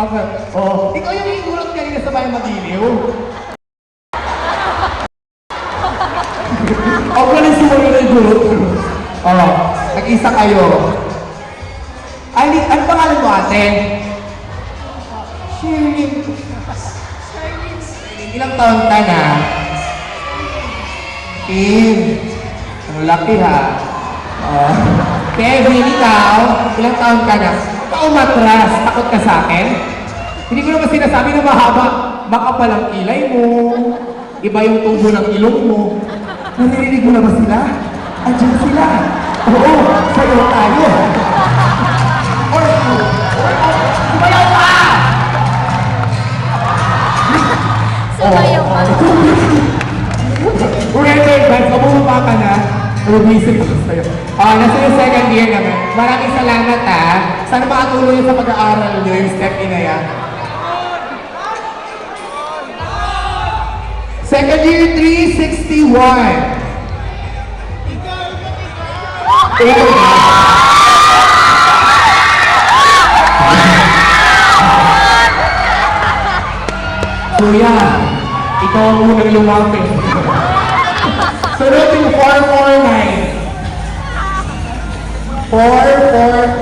Okay. Oh, ikaw yung igurot kanina sa bahay magiliw. Ako na yung sumulo na igurot. Oh, nag-isa kayo. Ay, ano pangalan mo ate? Shirley. Ilang taon ka na? Kim. Ano laki ha? Oh. Kevin, ikaw, ilang taon ka na? Umatras, takot ka sa akin? Hindi ko naman sinasabi na mahaba. Makapal ang kilay mo. Iba yung tubo ng ilong mo. Naririnig mo na ba sila? Andiyan sila. Oo, sa'yo tayo. Or, sumayaw pa! Sumayaw pa. Remember, guys, bumaba ka na. Rubisip ako sa'yo. Nasa yung second year naman. Maraming salamat ha. Sana makatulong yun sa pag-aaral nyo, yung step in na yan. Second year, 361. Ikaw na. Kuya, ikaw ang unang lumapit. Sunod yung 449. 449.